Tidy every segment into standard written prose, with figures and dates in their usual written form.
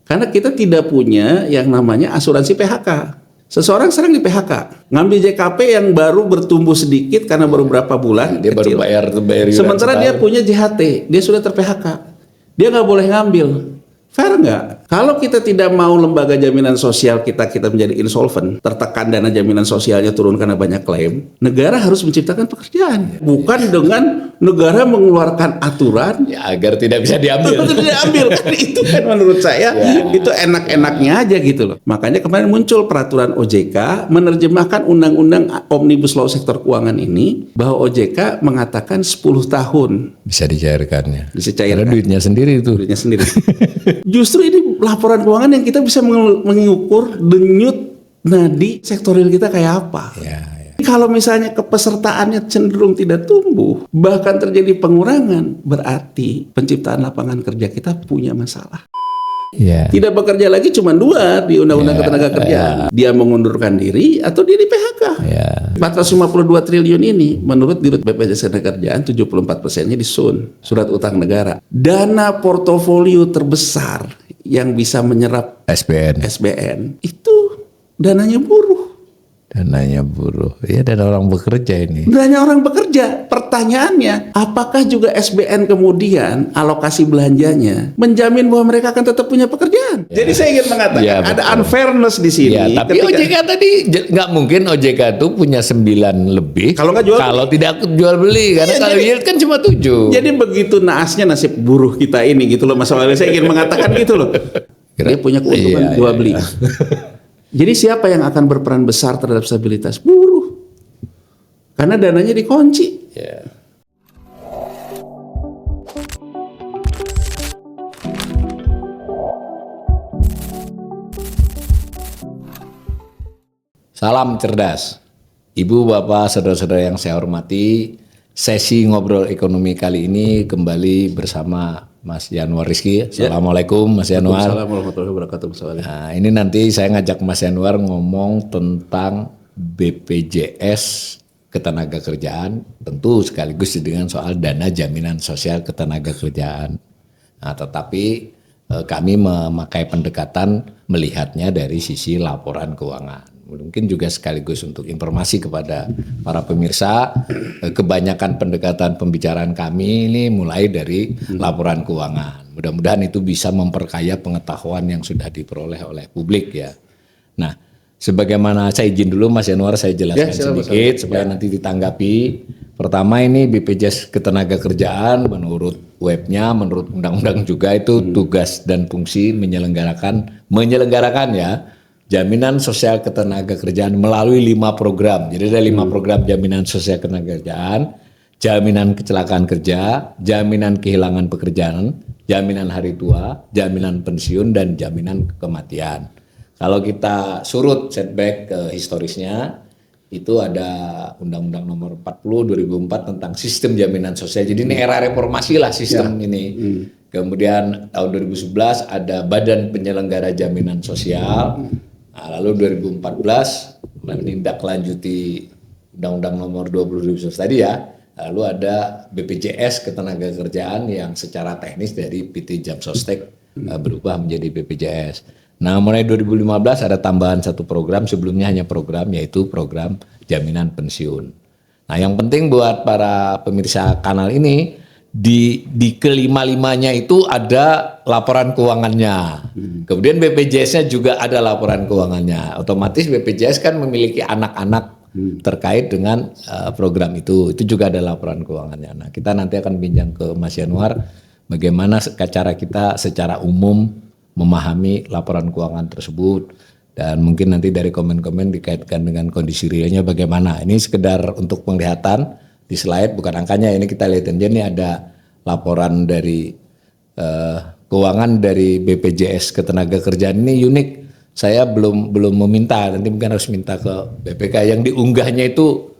Karena kita tidak punya yang namanya asuransi PHK. Seseorang sering di PHK, ngambil JKP yang baru bertumbuh sedikit karena baru berapa bulan, Dia kecil. baru bayar iuran Sementara dia setahun. punya JHT, dia sudah ter-PHK. Dia nggak boleh ngambil. Fair nggak? Kalau kita tidak mau lembaga jaminan sosial kita menjadi insolvent, tertekan dana jaminan sosialnya turun karena banyak klaim, negara harus menciptakan pekerjaan. Bukan dengan negara mengeluarkan aturan Ya, agar tidak bisa diambil. itu diambil. Kan itu kan menurut saya itu enak-enaknya aja gitu loh. Makanya kemarin muncul peraturan OJK menerjemahkan undang-undang Omnibus Law sektor keuangan ini bahwa OJK mengatakan 10 tahun Bisa dicairkannya. bisa Karena cairkan duitnya sendiri itu. duitnya sendiri. Justru ini laporan keuangan yang kita bisa mengukur denyut nadi sektor real kita kayak apa. Ya. Kalau misalnya kepesertaannya cenderung tidak tumbuh, bahkan terjadi pengurangan, berarti penciptaan lapangan kerja kita punya masalah. Ya. Tidak bekerja lagi cuma 2 di Undang-Undang Ketenagakerjaan. Dia mengundurkan diri atau dia di PHK. Ya. 452 triliun ini menurut Dirut BPJS Ketenagakerjaan 74%-nya di SUN, surat utang negara. Dana portofolio terbesar yang bisa menyerap SBN itu dananya buruh. Dananya buruh. Ya, dan orang bekerja ini. Dananya orang bekerja. Pertanyaannya, apakah juga SBN kemudian alokasi belanjanya menjamin bahwa mereka akan tetap punya pekerjaan? Jadi saya ingin mengatakan Ya, ada betul. unfairness di sini. Ya, tapi OJK tadi nggak mungkin OJK itu punya 9 lebih. Kalau nggak jual Kalau tidak jual beli, karena Iya, kalau jadi- yield kan cuma 7. Jadi begitu naasnya nasib buruh kita ini gitu loh, Mas Walid. Saya ingin mengatakan gitu loh. Dia punya keuntungan jual beli. Jadi siapa yang akan berperan besar terhadap stabilitas? Buruh. Karena dananya dikunci. Ya. Salam cerdas. Ibu, bapak, saudara-saudara yang saya hormati, sesi ngobrol ekonomi kali ini kembali bersama Mas Yanuar Rizky. Assalamualaikum Mas Yanuar. Assalamualaikum warahmatullahi wabarakatuh, Mas Walid. Nah, ini nanti saya ngajak Mas Yanuar ngomong tentang BPJS Ketenagakerjaan, tentu sekaligus dengan soal dana jaminan sosial ketenagakerjaan. Nah, tetapi kami memakai pendekatan melihatnya dari sisi laporan keuangan. Mungkin juga sekaligus untuk informasi kepada para pemirsa, kebanyakan pendekatan pembicaraan kami ini mulai dari laporan keuangan. Mudah-mudahan itu bisa memperkaya pengetahuan yang sudah diperoleh oleh publik ya. Nah, sebagaimana saya izin dulu Mas Yanuar, saya jelaskan sedikit supaya nanti ditanggapi. Pertama, ini BPJS Ketenagakerjaan menurut webnya, menurut undang-undang juga itu tugas dan fungsi menyelenggarakan ya jaminan sosial ketenagakerjaan melalui 5 program. Jadi ada 5 program jaminan sosial ketenagakerjaan: jaminan kecelakaan kerja, jaminan kehilangan pekerjaan, jaminan hari tua, jaminan pensiun, dan jaminan kematian. Kalau kita surut setback ke historisnya, itu ada Undang-Undang Nomor 40 2004 tentang sistem jaminan sosial. Jadi ini era reformasi lah sistem ini. Kemudian tahun 2011 ada Badan Penyelenggara Jaminan Sosial. Nah, lalu 2014 menindaklanjuti Undang-Undang Nomor 20 2011 tadi ya. Lalu ada BPJS Ketenagakerjaan yang secara teknis dari PT Jam Sostek berubah menjadi BPJS. Nah, mulai 2015 ada tambahan 1 program, sebelumnya hanya program, yaitu program jaminan pensiun. Nah, yang penting buat para pemirsa kanal ini, di kelima-limanya itu ada laporan keuangannya. Kemudian BPJS-nya juga ada laporan keuangannya. Otomatis BPJS kan memiliki anak-anak terkait dengan program itu juga ada laporan keuangannya. Nah, kita nanti akan bincang ke Mas Yanuar bagaimana cara kita secara umum memahami laporan keuangan tersebut, dan mungkin nanti dari komen-komen dikaitkan dengan kondisi realnya bagaimana. Ini sekedar untuk penglihatan di slide, bukan angkanya. Ini kita lihat aja, ini ada laporan dari keuangan dari BPJS Ketenagakerjaan. Ini unik. Saya belum meminta, nanti mungkin harus minta ke BPK yang diunggahnya itu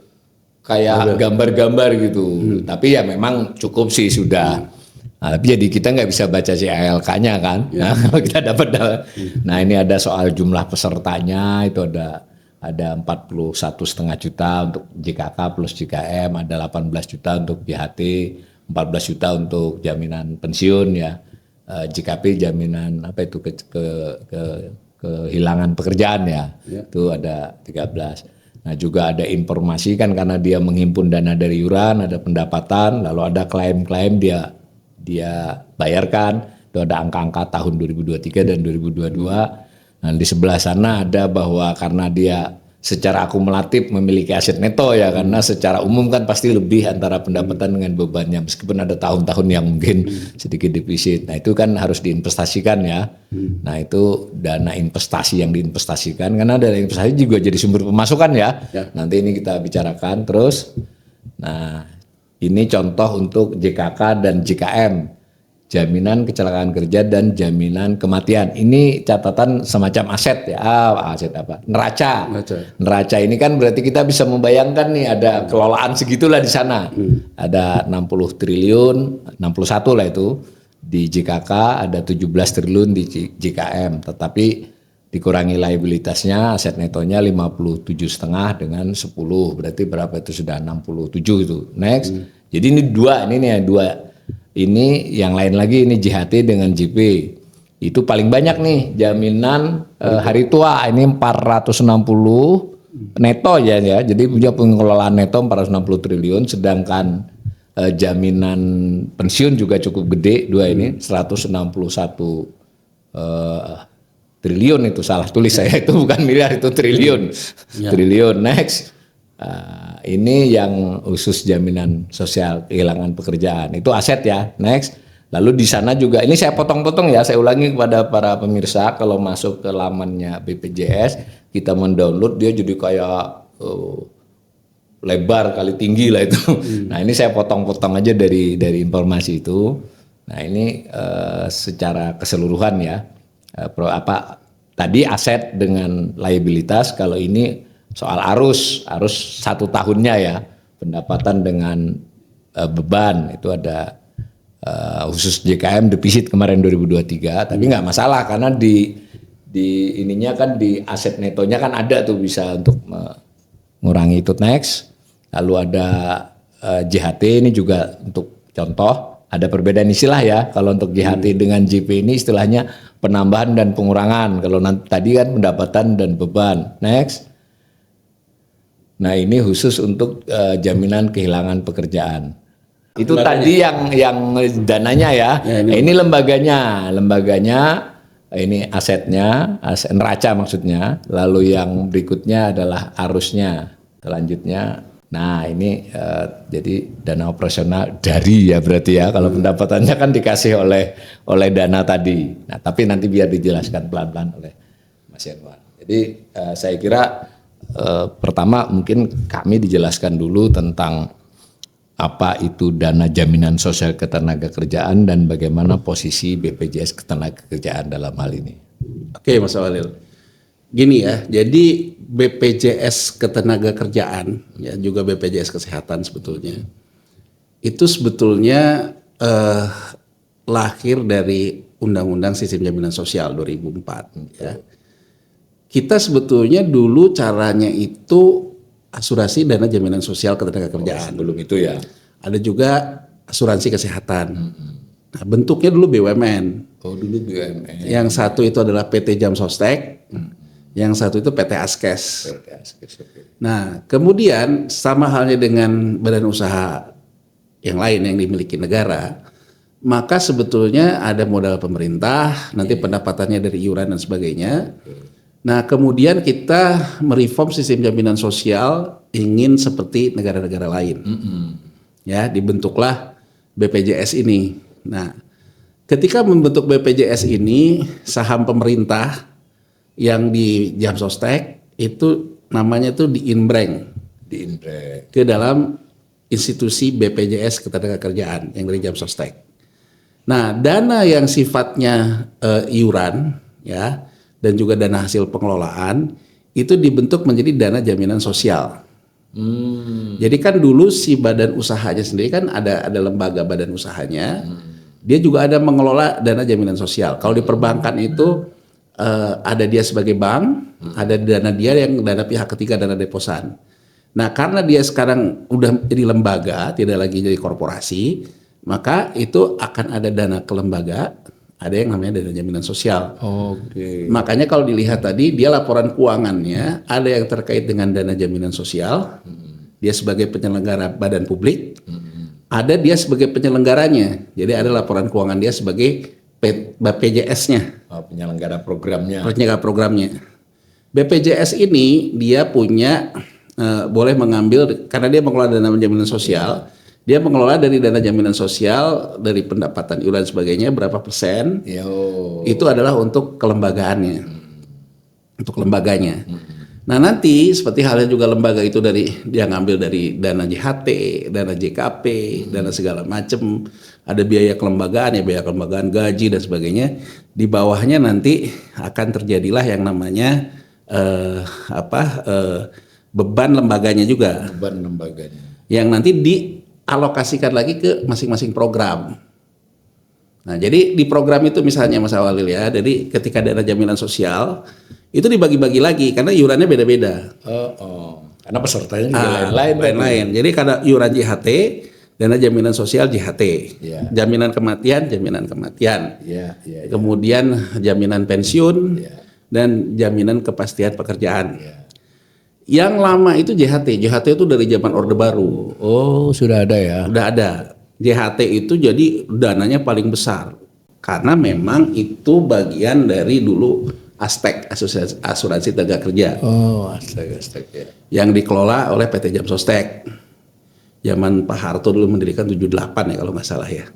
kayak gambar-gambar gitu. Tapi ya memang cukup sih sudah. Nah, tapi jadi kita nggak bisa baca CALK-nya kan. Nah, kalau kita dapat. Nah, ini ada soal jumlah pesertanya, itu ada 41,5 juta untuk JKK plus JKM, ada 18 juta untuk JHT, 14 juta untuk jaminan pensiun ya. JKP jaminan apa itu kehilangan pekerjaan ya. Itu ada 13. Nah juga ada informasi kan karena dia menghimpun dana dari iuran, ada pendapatan, lalu ada klaim-klaim dia bayarkan. Itu ada angka-angka tahun 2023 dan 2022. Nah di sebelah sana ada bahwa karena dia secara akumulatif memiliki aset neto ya, karena secara umum kan pasti lebih antara pendapatan dengan bebannya meskipun ada tahun-tahun yang mungkin sedikit defisit. Nah itu kan harus diinvestasikan ya. Nah itu dana investasi yang diinvestasikan, karena dana investasi juga jadi sumber pemasukan ya. Nanti ini kita bicarakan terus. Nah ini contoh untuk JKK dan JKM, jaminan kecelakaan kerja dan jaminan kematian. Ini catatan semacam aset ya. Aset apa? Neraca. Neraca ini kan berarti kita bisa membayangkan nih ada kelolaan segitulah di sana. Ada 60 triliun, 61 lah itu di JKK, ada 17 triliun di JKM. Tetapi dikurangi liabilitasnya, aset netonya 57,5 dengan 10. Berarti berapa itu sudah 67 itu. Next. Jadi ini dua ini yang lain lagi, ini JHT dengan JP. Itu paling banyak nih jaminan hari tua, ini 460 neto ya. Jadi punya pengelolaan neto 460 triliun, sedangkan jaminan pensiun juga cukup gede, dua ini 161 triliun, itu salah tulis saya, itu bukan miliar, itu triliun. Triliun. Next. Ini yang khusus jaminan sosial kehilangan pekerjaan, itu aset ya. Next. Lalu di sana juga, ini saya potong-potong ya, saya ulangi kepada para pemirsa, kalau masuk ke lamannya BPJS kita mendownload, dia jadi kayak lebar kali tinggi lah itu. Nah ini saya potong-potong aja dari informasi itu. Nah ini secara keseluruhan ya, tadi aset dengan liabilitas, kalau ini soal arus 1 tahunnya ya, pendapatan dengan beban itu ada khusus JKM defisit kemarin 2023, tapi nggak masalah karena di ininya kan di aset netonya kan ada tuh bisa untuk mengurangi itu. Next. Lalu ada JHT, ini juga untuk contoh, ada perbedaan istilah ya. Kalau untuk JHT dengan JP ini istilahnya penambahan dan pengurangan, kalau tadi kan pendapatan dan beban. Next. Nah ini khusus untuk jaminan kehilangan pekerjaan. Itu tadi yang dananya ya. Ini lembaganya ini asetnya, aset neraca maksudnya. Lalu yang berikutnya adalah arusnya. Selanjutnya, nah ini jadi dana operasional dari ya berarti ya. Kalau pendapatannya kan dikasih oleh dana tadi. Nah tapi nanti biar dijelaskan pelan-pelan oleh Mas Yanwar. Jadi saya kira pertama mungkin kami dijelaskan dulu tentang apa itu dana jaminan sosial ketenagakerjaan dan bagaimana posisi BPJS ketenagakerjaan dalam hal ini. Oke Mas Walil, gini ya, jadi BPJS ketenagakerjaan ya juga BPJS kesehatan sebetulnya itu sebetulnya lahir dari Undang-Undang Sistem Jaminan Sosial 2004 ya. Kita sebetulnya dulu caranya itu asuransi dana jaminan sosial ketenagakerjaan. Sebelum itu ya. Ada juga asuransi kesehatan. Nah, bentuknya dulu BUMN. Oh, dulu BUMN. Yang satu itu adalah PT Jam Sostek. Yang satu itu PT Askes. Nah, kemudian sama halnya dengan badan usaha yang lain yang dimiliki negara, maka sebetulnya ada modal pemerintah, nanti pendapatannya dari iuran dan sebagainya. Nah, kemudian kita mereform sistem jaminan sosial ingin seperti negara-negara lain. Ya, dibentuklah BPJS ini. Nah, ketika membentuk BPJS ini, saham pemerintah yang di Jam Sostek itu namanya itu diinbreng ke dalam institusi BPJS Ketenagakerjaan yang dari Jam Sostek. Nah, dana yang sifatnya iuran ya, dan juga dana hasil pengelolaan itu dibentuk menjadi dana jaminan sosial. Jadi kan dulu si badan usahanya sendiri kan ada lembaga badan usahanya, dia juga ada mengelola dana jaminan sosial. Kalau di perbankan itu ada dia sebagai bank, ada dana dia yang dana pihak ketiga, dana deposan. Nah karena dia sekarang udah jadi lembaga, tidak lagi jadi korporasi, maka itu akan ada dana kelembaga, ada yang namanya dana jaminan sosial. Oke. Makanya kalau dilihat tadi, dia laporan keuangannya ada yang terkait dengan dana jaminan sosial, dia sebagai penyelenggara badan publik, ada dia sebagai penyelenggaranya. Jadi ada laporan keuangan dia sebagai BPJS-nya, Penyelenggara programnya. penyelenggara programnya. BPJS ini dia punya boleh mengambil karena dia mengelola dana jaminan sosial. Dia mengelola dari dana jaminan sosial, dari pendapatan iuran sebagainya berapa persen. Itu adalah untuk kelembagaannya, untuk lembaganya. Nah nanti seperti halnya juga lembaga itu dia ngambil dari dana JHT, dana JKP, dana segala macam. Ada biaya kelembagaan ya, biaya kelembagaan gaji dan sebagainya. Di bawahnya nanti akan terjadilah yang namanya beban lembaganya juga. Beban lembaganya. Yang nanti dialokasikan lagi ke masing-masing program. Nah, jadi di program itu misalnya Mas Awalil ya, jadi ketika dana jaminan sosial itu dibagi-bagi lagi karena iurannya beda-beda. Karena pesertanya juga lain-lain. Jadi kada iuran JHT, dana jaminan sosial JHT, jaminan kematian, Iya. kemudian jaminan pensiun dan jaminan kepastian pekerjaan. Yang lama itu JHT itu dari zaman Orde Baru. Oh, sudah ada ya. Udah ada. JHT itu jadi dananya paling besar. Karena memang itu bagian dari dulu Aspek, asuransi tenaga kerja. Oh, astaga ya. Yang dikelola oleh PT Jam Sostek. Zaman Pak Harto dulu mendirikan 78 ya kalau nggak salah ya.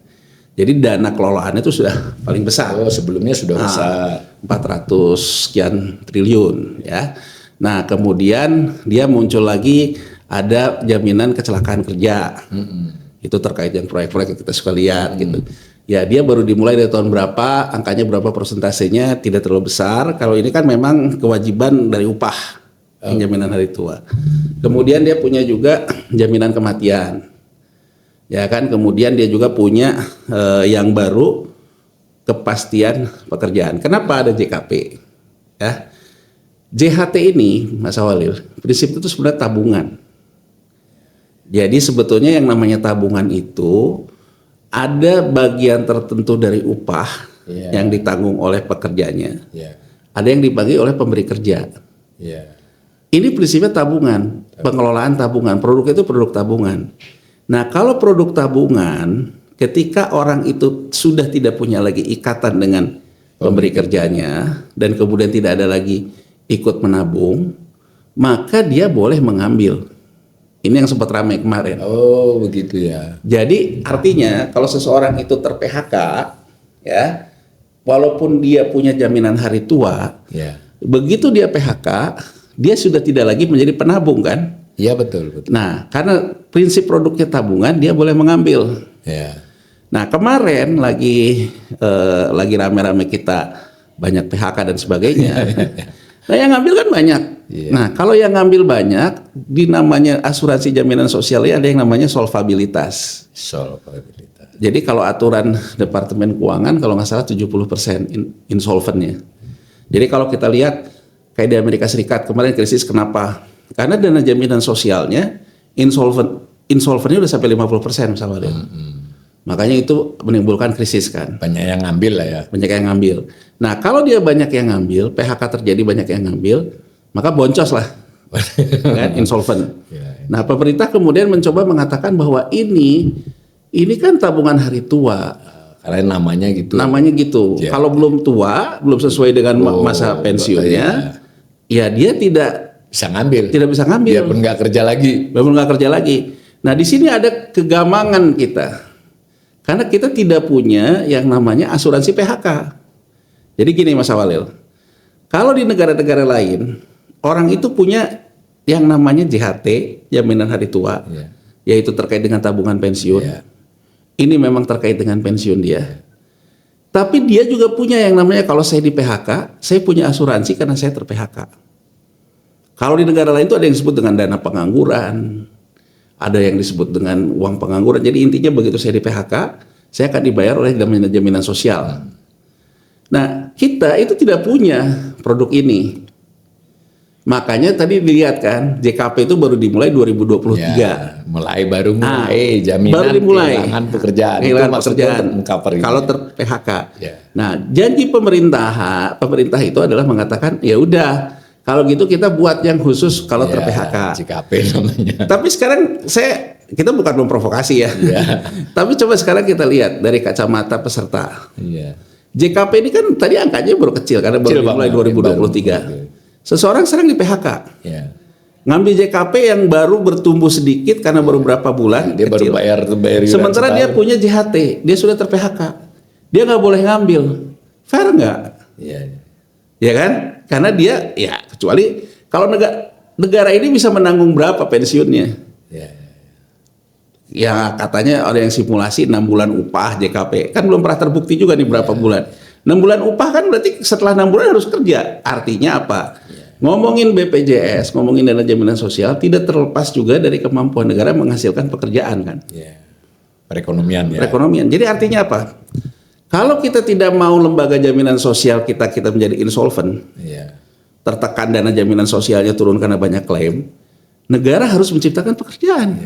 Jadi dana kelolaannya itu sudah paling besar. Oh, sebelumnya sudah besar. 400 sekian triliun ya. Nah, kemudian dia muncul lagi ada jaminan kecelakaan kerja. Itu terkait yang proyek-proyek yang kita suka lihat gitu. Ya, dia baru dimulai dari tahun berapa, angkanya berapa persentasenya tidak terlalu besar. Kalau ini kan memang kewajiban dari upah jaminan hari tua. Kemudian dia punya juga jaminan kematian. Ya kan, kemudian dia juga punya yang baru kepastian pekerjaan. Kenapa ada JKP? Ya. JHT ini, Mas Awalil, prinsip itu sebenarnya tabungan. Jadi sebetulnya yang namanya tabungan itu ada bagian tertentu dari upah yang ditanggung oleh pekerjanya. Ada yang dibagi oleh pemberi kerja. Ini prinsipnya tabungan, pengelolaan tabungan. Produk itu produk tabungan. Nah, kalau produk tabungan, ketika orang itu sudah tidak punya lagi ikatan dengan pemberi kerjanya dan kemudian tidak ada lagi ikut menabung, maka dia boleh mengambil. Ini yang sempat ramai kemarin. Oh, begitu ya. Jadi artinya kalau seseorang itu ter-PHK, ya, walaupun dia punya jaminan hari tua, begitu dia PHK, dia sudah tidak lagi menjadi penabung kan? Iya, betul. Nah, karena prinsip produknya tabungan, dia boleh mengambil. Nah, kemarin lagi rame-rame kita banyak PHK dan sebagainya. Nah, yang ngambil kan banyak. Nah, kalau yang ngambil banyak, di namanya asuransi jaminan sosial ada yang namanya solvabilitas. Jadi kalau aturan Departemen Keuangan, kalau nggak salah 70% insolvennya. Jadi kalau kita lihat kayak di Amerika Serikat kemarin krisis, kenapa? Karena dana jaminan sosialnya insolvennya udah sampai 50% misalnya. Makanya itu menimbulkan krisis kan. Banyak yang ngambil lah ya. Banyak yang ngambil. Nah, kalau dia banyak yang ngambil, PHK terjadi banyak yang ngambil, maka boncos lah. Kan, insolven. Nah, pemerintah kemudian mencoba mengatakan bahwa ini kan tabungan hari tua. Karena namanya gitu. Namanya gitu. Kalau belum tua, belum sesuai dengan masa pensiunnya, ya dia tidak bisa ngambil. Tidak bisa ngambil. Dia pun nggak kerja lagi. Belum nggak kerja lagi. Nah, di sini ada kegamangan kita. Karena kita tidak punya yang namanya asuransi PHK. Jadi gini Mas Awalil, kalau di negara-negara lain, orang itu punya yang namanya JHT, jaminan hari tua, yaitu terkait dengan tabungan pensiun. Ini memang terkait dengan pensiun dia. Tapi dia juga punya yang namanya kalau saya di PHK, saya punya asuransi karena saya ter-PHK. Kalau di negara lain itu ada yang disebut dengan dana pengangguran, ada yang disebut dengan uang pengangguran. Jadi intinya begitu saya di PHK, saya akan dibayar oleh jaminan sosial. Nah, kita itu tidak punya produk ini. Makanya tadi dilihat kan, JKP itu baru dimulai 2023. Ya, baru mulai jaminan baru dimulai kehilangan pekerjaan. Kehilangan Itu maksudnya pekerjaan mengcover ini. kalau ter-PHK. Ya. Nah, janji pemerintah itu adalah mengatakan ya udah kalau gitu kita buat yang khusus kalau Ya, ter-PHK. JKP namanya. Tapi sekarang kita bukan memprovokasi ya. Tapi coba sekarang kita lihat dari kacamata peserta. Iya. JKP ini kan tadi angkanya baru kecil karena baru dimulai 2023. Seseorang sering di PHK. Ya. Ngambil JKP yang baru bertumbuh sedikit karena baru berapa bulan. Dia kecil. baru bayar iuran Sementara dia setahun. punya JHT, dia sudah ter-PHK. Dia nggak boleh ngambil. Fair nggak? Iya. Ya kan? Karena dia, ya kecuali kalau negara ini bisa menanggung berapa pensiunnya. Iya. Ya katanya ada yang simulasi 6 bulan upah JKP. Kan belum pernah terbukti juga nih berapa bulan. 6 bulan upah kan berarti setelah 6 bulan harus kerja. Artinya apa? Ngomongin BPJS, ngomongin dana jaminan sosial tidak terlepas juga dari kemampuan negara menghasilkan pekerjaan kan. Iya. Perekonomian ya. Perekonomian. Jadi artinya apa? Kalau kita tidak mau lembaga jaminan sosial kita menjadi insolvent, Iya. tertekan dana jaminan sosialnya turun karena banyak klaim, negara harus menciptakan pekerjaan.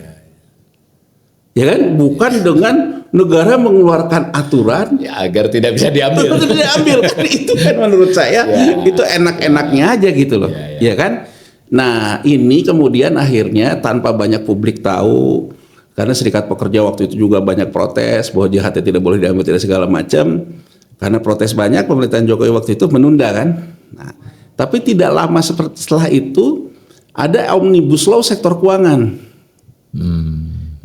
Ya kan? Bukan dengan negara mengeluarkan aturan Ya, agar tidak bisa diambil. itu diambil kan, itu kan menurut saya itu enak-enaknya aja gitu loh, ya kan? Nah ini kemudian akhirnya tanpa banyak publik tahu, karena serikat pekerja waktu itu juga banyak protes bahwa JHT tidak boleh diambil tidak segala macam, karena protes banyak pemerintahan Jokowi waktu itu menunda kan. Nah, tapi tidak lama setelah itu ada Omnibus Law sektor keuangan.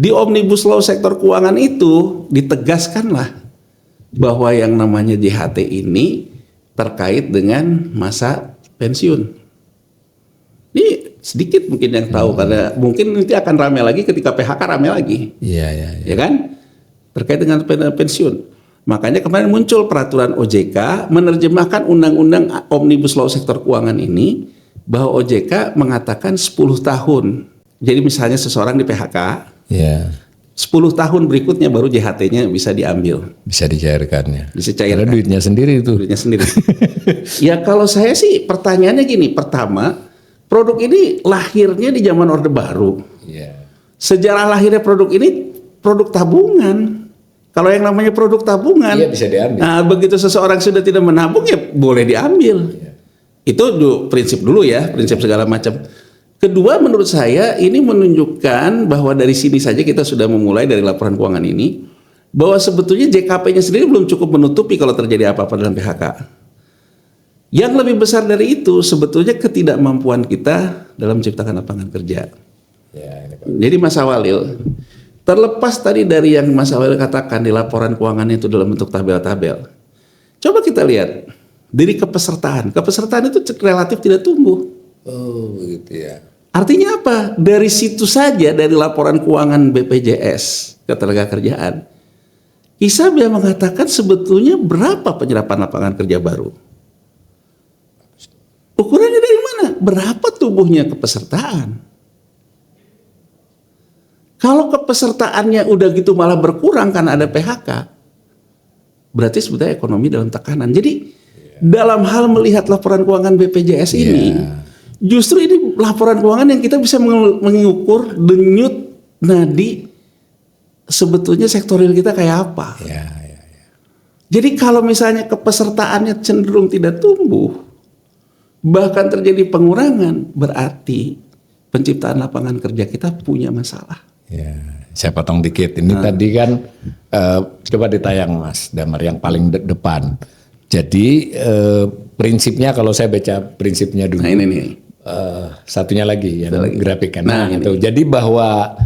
Di Omnibus Law sektor keuangan itu ditegaskanlah bahwa yang namanya JHT ini terkait dengan masa pensiun. Ini sedikit mungkin yang tahu karena mungkin nanti akan ramai lagi ketika PHK ramai lagi. Iya. Ya kan? Terkait dengan pensiun. Makanya kemarin muncul peraturan OJK menerjemahkan undang-undang Omnibus Law sektor keuangan ini bahwa OJK mengatakan 10 tahun. Jadi misalnya seseorang di PHK, Iya. 10 tahun berikutnya baru JHT-nya bisa diambil. Bisa dicairkan ya. Bisa Karena cairkan duitnya sendiri itu. duitnya sendiri. Ya kalau saya sih pertanyaannya gini, pertama, produk ini lahirnya di zaman Orde Baru. Iya. Sejarah lahirnya produk ini produk tabungan. Kalau yang namanya produk tabungan, Iya, bisa diambil. Nah, begitu seseorang sudah tidak menabung ya boleh diambil. Itu prinsip dulu ya, prinsip segala macam. Kedua, menurut saya ini menunjukkan bahwa dari sini saja kita sudah memulai dari laporan keuangan ini bahwa sebetulnya JKP-nya sendiri belum cukup menutupi kalau terjadi apa-apa dalam PHK. Yang lebih besar dari itu sebetulnya ketidakmampuan kita dalam menciptakan lapangan kerja. Ya, ini Pak. Jadi Mas Awalil, terlepas tadi dari yang Mas Awalil katakan di laporan keuangan itu dalam bentuk tabel-tabel, coba kita lihat dari kepesertaan. Kepesertaan itu relatif tidak tumbuh. Oh, begitu ya. Artinya apa? Dari situ saja, dari laporan keuangan BPJS Ketenagakerjaan, Isabia mengatakan sebetulnya berapa penyerapan lapangan kerja baru. Ukurannya dari mana? Berapa tumbuhnya kepesertaan? Kalau kepesertaannya udah gitu malah berkurang karena ada PHK, berarti sebetulnya ekonomi dalam tekanan. Jadi dalam hal melihat laporan keuangan BPJS ini, justru ini laporan keuangan yang kita bisa mengukur denyut nadi sebetulnya sektor real kita kayak apa. Ya. Jadi kalau misalnya kepesertaannya cenderung tidak tumbuh, bahkan terjadi pengurangan, berarti penciptaan lapangan kerja kita punya masalah. Ya, saya potong dikit. Ini tadi kan coba ditayang Mas Damar yang paling depan. Jadi prinsipnya kalau saya baca prinsipnya dulu. Nah ini nih. Satunya lagi yang grafikan. Nah, itu. Jadi bahwa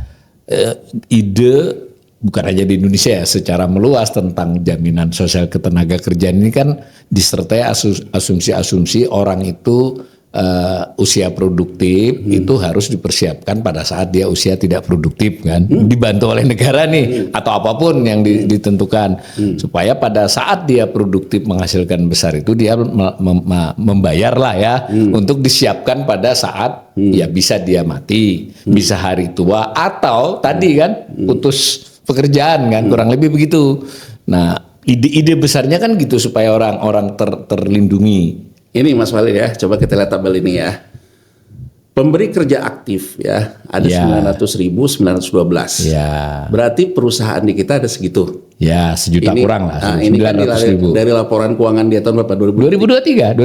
ide bukan hanya di Indonesia ya, secara meluas tentang jaminan sosial ketenaga kerjaan ini kan disertai asumsi-asumsi orang itu usia produktif itu harus dipersiapkan pada saat dia usia tidak produktif kan, dibantu oleh negara nih atau apapun yang ditentukan supaya pada saat dia produktif menghasilkan besar itu dia membayar lah ya untuk disiapkan pada saat ya bisa dia mati, bisa hari tua atau tadi kan putus pekerjaan kan, kurang lebih begitu. Nah ide-ide besarnya kan gitu supaya orang-orang terlindungi. Ini Mas Walid ya, coba kita lihat tabel ini ya. Pemberi kerja aktif ya ada Ya. 900.912. Ya. Berarti perusahaan di kita ada segitu. Ya, sejuta kurang lah. Ini kan 900.000. dari laporan keuangan dia tahun berapa? 2023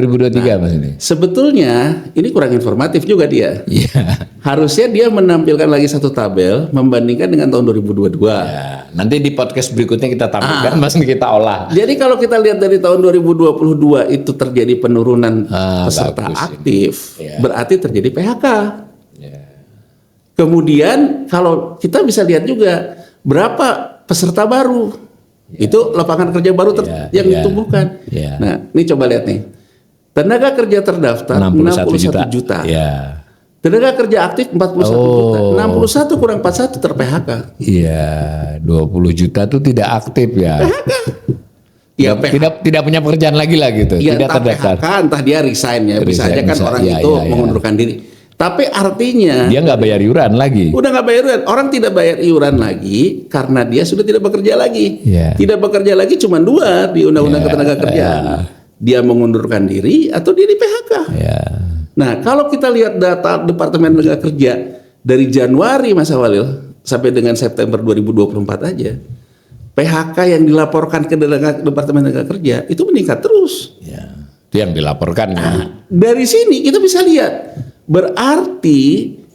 Mas ini. Sebetulnya ini kurang informatif juga dia. Iya. Harusnya dia menampilkan lagi satu tabel membandingkan dengan tahun 2022. Ya, nanti di podcast berikutnya kita tampilkan Mas, kita olah. Jadi kalau kita lihat dari tahun 2022 itu terjadi penurunan peserta bagus aktif, Ya. berarti terjadi PHK. Ya. Kemudian kalau kita bisa lihat juga berapa peserta baru, itu lapangan kerja baru yang ditumbuhkan. Ya. Nah, ini coba lihat nih, tenaga kerja terdaftar 61 juta. Ya. Tenaga kerja aktif 41 juta. 61 kurang 41 ter-PHK. Iya, 20 juta tuh tidak aktif ya. Ya, Tidak punya pekerjaan lagi lah gitu. ya, Tidak entah terdaftar. PHK, entah dia resign ya. Bisa Resign, aja kan bisa. orang Iya, itu iya, iya. mengundurkan diri. Tapi artinya Dia nggak bayar iuran lagi. udah nggak bayar iuran. Orang tidak bayar iuran lagi karena dia sudah tidak bekerja lagi. Iya. Tidak bekerja lagi cuma dua di Undang-Undang Ketenagakerjaan. Dia mengundurkan diri atau dia di PHK. Ya. Nah, kalau kita lihat data Departemen Tenaga Kerja dari Januari Mas Awalil sampai dengan September 2024 aja, PHK yang dilaporkan ke Departemen Tenaga Kerja itu meningkat terus. Ya. Itu yang dilaporkan kan. Dari sini kita bisa lihat, berarti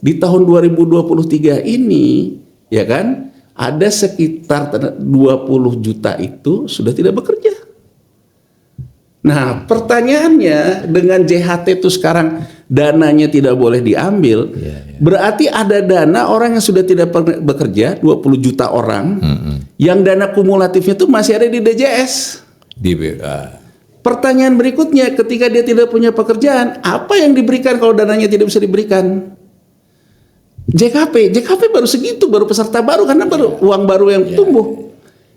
di tahun 2023 ini, ya kan, ada sekitar 20 juta itu sudah tidak bekerja. Nah, pertanyaannya dengan JHT itu sekarang dananya tidak boleh diambil, berarti ada dana orang yang sudah tidak bekerja, 20 juta orang, yang dana kumulatifnya itu masih ada di DJS. Pertanyaan berikutnya, ketika dia tidak punya pekerjaan, apa yang diberikan kalau dananya tidak bisa diberikan? JKP baru segitu, baru peserta baru karena baru uang baru yang tumbuh.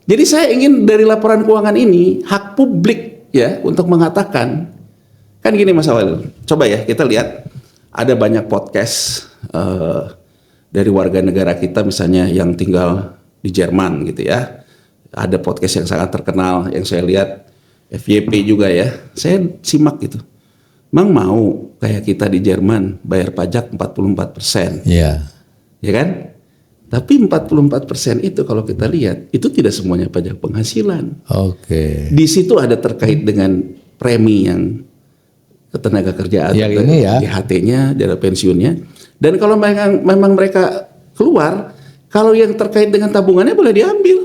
Jadi saya ingin dari laporan keuangan ini hak publik ya untuk mengatakan, kan gini Mas Awalil, coba ya kita lihat ada banyak podcast dari warga negara kita misalnya yang tinggal di Jerman gitu ya. Ada podcast yang sangat terkenal yang saya lihat, FYP juga ya, saya simak gitu. Mang mau kayak kita di Jerman bayar pajak 44%. Iya. Ya kan? Tapi 44% itu kalau kita lihat itu tidak semuanya pajak penghasilan. Oke. Di situ ada terkait dengan premi yang ketenaga kerjaan, Yang ini ya. JHT-nya, dana pensiunnya. Dan kalau memang mereka keluar, kalau yang terkait dengan tabungannya boleh diambil.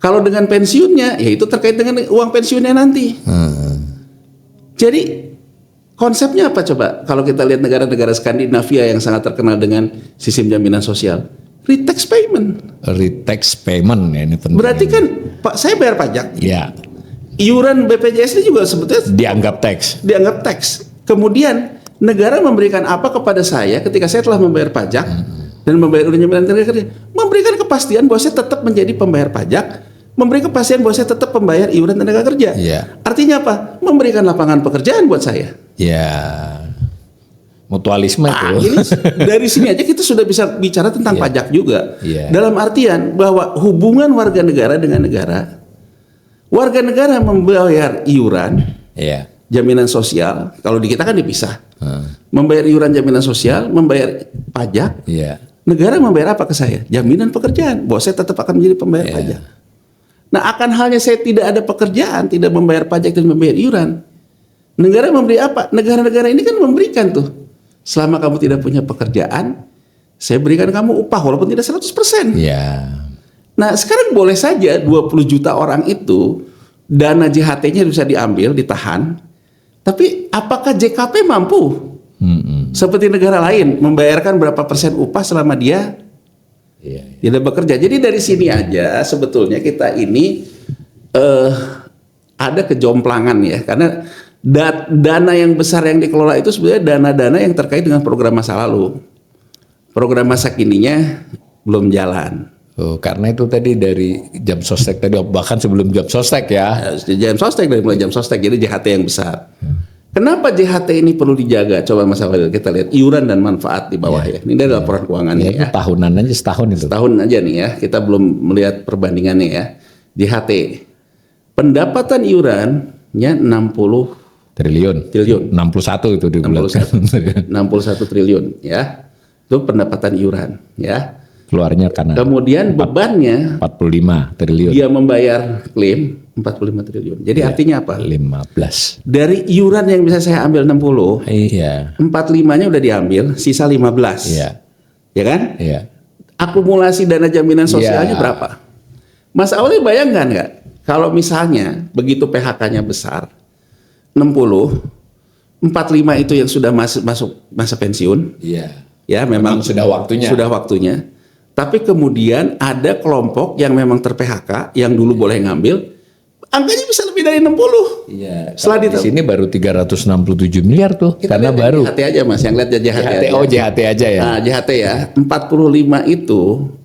Kalau dengan pensiunnya, ya itu terkait dengan uang pensiunnya nanti. Jadi konsepnya apa coba? Kalau kita lihat negara-negara Skandinavia yang sangat terkenal dengan sistem jaminan sosial, retax payment. Retax payment ya, ini penting. Berarti kan, Pak, saya bayar pajak. Ya, Iuran BPJS ini juga sebetulnya dianggap tax. dianggap tax. Kemudian negara memberikan apa kepada saya ketika saya telah membayar pajak dan membayar iuran jaminan tenaga kerja? Memberikan kepastian bahwa saya tetap menjadi pembayar pajak, memberi kepastian bahwa saya tetap membayar iuran tenaga kerja. Iya. Artinya apa? Memberikan lapangan pekerjaan buat saya. Ya. Mutualisme Nah, itu. ini dari sini aja kita sudah bisa bicara tentang pajak juga. Iya. Dalam artian bahwa hubungan warga negara dengan negara, warga negara membayar iuran, Iya. jaminan sosial. Kalau di kita kan dipisah. Membayar iuran jaminan sosial, membayar pajak. Iya. Negara membayar apa ke saya? Jaminan pekerjaan. Bahwa saya tetap akan menjadi pembayar pajak. Nah, akan halnya saya tidak ada pekerjaan, tidak membayar pajak dan membayar iuran. Negara memberi apa? Negara-negara ini kan memberikan tuh. Selama kamu tidak punya pekerjaan, saya berikan kamu upah walaupun tidak 100%. Iya. Nah, sekarang boleh saja 20 juta orang itu dana JHT-nya bisa diambil, ditahan. Tapi apakah JKP mampu? Seperti negara lain membayarkan berapa persen upah selama dia tidak bekerja. Jadi dari sini aja sebetulnya kita ini ada kejomplangan ya, karena dana yang besar yang dikelola itu sebenarnya dana-dana yang terkait dengan program masa lalu. Program masa kininya belum jalan. Oh, karena itu tadi dari jam sostek tadi, bahkan sebelum jam sostek ya. Jam sostek, dari mulai jam sostek, jadi JHT yang besar. Kenapa JHT ini perlu dijaga? Coba Mas Awalil kita lihat iuran dan manfaat di bawah ya. Ini dari laporan keuangannya Ya, itu tahunan aja, setahun itu. Tahun aja nih ya, kita belum melihat perbandingannya ya. JHT, pendapatan iurannya 60 triliun. 61 itu di bulan. 61 triliun ya. Itu pendapatan iuran ya. Keluarnya karena Kemudian bebannya 45 triliun. dia membayar klaim 45 triliun. Jadi artinya apa? 15. Dari iuran yang bisa saya ambil 60, Iya. 45-nya udah diambil, sisa 15. Iya. Ya kan? Iya. Akumulasi dana jaminan sosialnya Iya. berapa? Mas Auli bayangkan nggak? Kalau misalnya begitu PHK-nya besar, 60, 45 itu yang sudah masuk masa pensiun, Iya. ya memang Sudah waktunya. Sudah waktunya. Tapi kemudian ada kelompok yang memang ter-PHK yang dulu boleh ngambil, angkanya bisa lebih dari 60. Iya. Setelah Di sini baru 367 miliar tuh, Kita karena lihat baru. JHT aja Mas, yang lihat JHT aja. JHT aja ya. Nah, JHT ya, 45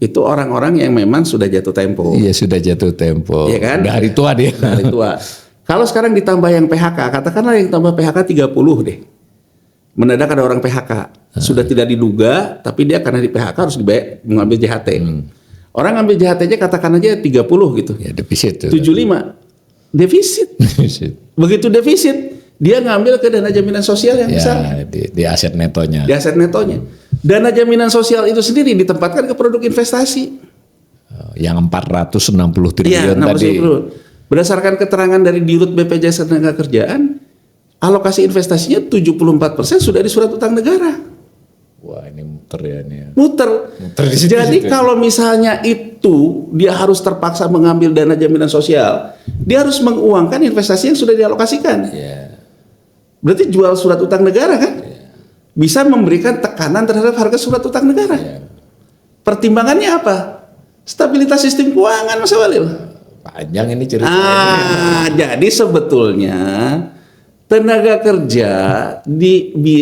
itu orang-orang yang memang sudah jatuh tempo. Iya, sudah jatuh tempo. Iya kan? Udah hari tua dia. Hari tua. Kalau sekarang ditambah yang PHK, katakanlah yang tambah PHK 30 deh. Mendadak ada orang PHK, sudah tidak diduga, tapi dia karena di PHK harus dibayar mengambil JHT. Orang ngambil JHT aja katakan aja 30 gitu. Ya defisit tuh. 75 defisit. Defisit. Begitu defisit, dia ngambil ke dana jaminan sosial yang besar. Ya, di aset netonya. Di aset netonya. Dana jaminan sosial itu sendiri ditempatkan ke produk investasi. Yang 460 Iya, triliun tadi. Berdasarkan keterangan dari Dirut BPJS Ketenagakerjaan, alokasi investasinya 74% sudah di surat utang negara. Wah, ini muter ya nih. Muter. di situ. Jadi kalau misalnya itu dia harus terpaksa mengambil dana jaminan sosial, dia harus menguangkan investasi yang sudah dialokasikan. Iya. Berarti jual surat utang negara kan? Bisa memberikan tekanan terhadap harga surat utang negara. Iya. Pertimbangannya apa? Stabilitas sistem keuangan, Mas Walil. Panjang ini ceritanya. Jadi sebetulnya tenaga kerja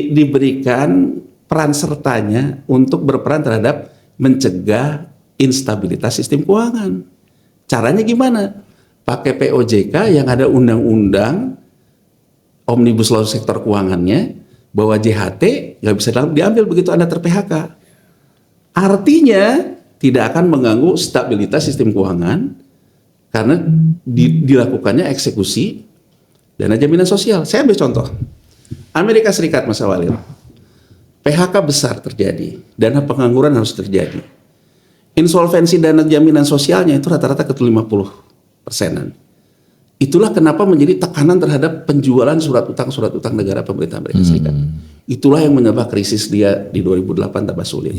diberikan peran sertanya untuk berperan terhadap mencegah instabilitas sistem keuangan. Caranya gimana? Pakai POJK yang ada undang-undang Omnibus Law sektor keuangannya, bahwa JHT nggak bisa diambil begitu Anda ter-PHK. Artinya tidak akan mengganggu stabilitas sistem keuangan karena dilakukannya eksekusi dana jaminan sosial. Saya ambil contoh. Amerika Serikat, Mas Walil. PHK besar terjadi, dana pengangguran harus terjadi. Insolvensi dana jaminan sosialnya itu rata-rata ke 50%-an. Itulah kenapa menjadi tekanan terhadap penjualan surat utang negara pemerintah Amerika Serikat. Itulah yang menyebabkan krisis dia di 2008 tambah sulit.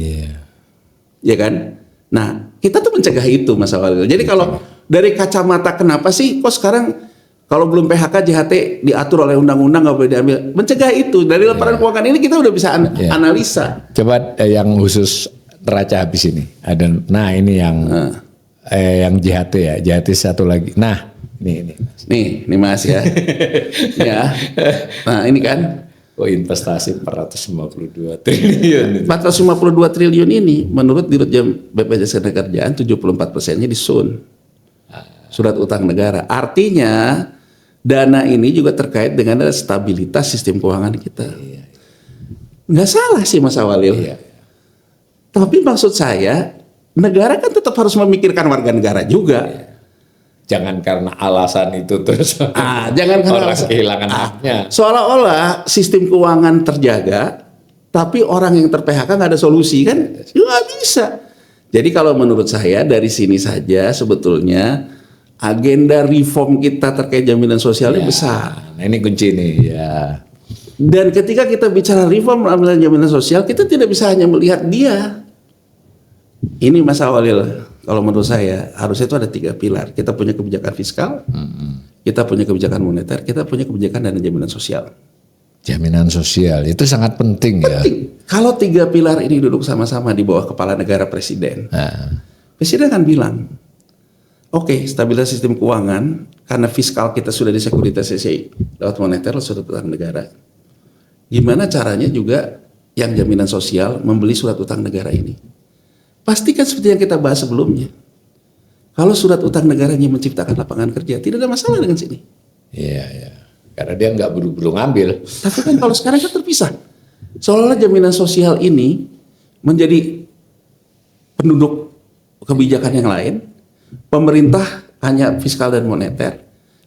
Ya kan? Nah, kita tuh mencegah itu, Mas Walil. Jadi kalau dari kacamata kenapa sih kok sekarang kalau belum PHK JHT diatur oleh undang-undang nggak boleh diambil? Mencegah itu. Dari laporan keuangan ini kita udah bisa analisa. Coba yang khusus neraca habis ini. Ada. Nah ini yang JHT ya. JHT satu lagi. Nah ini. Nih Mas ya. Ya. Nah ini kan. Oh investasi 452 triliun. 452 triliun ini menurut Dirut BPJS Ketenagakerjaan 74%-nya di SUN. Surat utang negara. Artinya dana ini juga terkait dengan stabilitas sistem keuangan kita. Nggak salah sih Mas Walil. Tapi maksud saya, negara kan tetap harus memikirkan warga negara juga. Jangan karena alasan itu terus jangan karena orang kehilangan haknya. Seolah-olah sistem keuangan terjaga, tapi orang yang ter-PHK nggak ada solusi kan? Nggak bisa. Jadi kalau menurut saya dari sini saja sebetulnya agenda reform kita terkait jaminan sosialnya besar. Nah ini kunci nih ya. Dan ketika kita bicara reform jaminan sosial, kita tidak bisa hanya melihat dia. Ini Mas Walil, kalau menurut saya harusnya itu ada 3 pilar. Kita punya kebijakan fiskal, kita punya kebijakan moneter, kita punya kebijakan dana jaminan sosial. Jaminan sosial itu sangat penting ya. Kalau 3 pilar ini duduk sama-sama di bawah kepala negara presiden, presiden akan bilang, oke, stabilitas sistem keuangan karena fiskal kita sudah disekuritisasi lewat moneter, surat utang negara. Gimana caranya juga yang jaminan sosial membeli surat utang negara ini? Pastikan seperti yang kita bahas sebelumnya. Kalau surat utang negaranya menciptakan lapangan kerja, tidak ada masalah dengan sini. Iya. Karena dia nggak buru-buru ngambil. Tapi kan kalau sekarang kan terpisah. Seolah-olah jaminan sosial ini menjadi penduduk kebijakan yang lain. Pemerintah hanya fiskal dan moneter.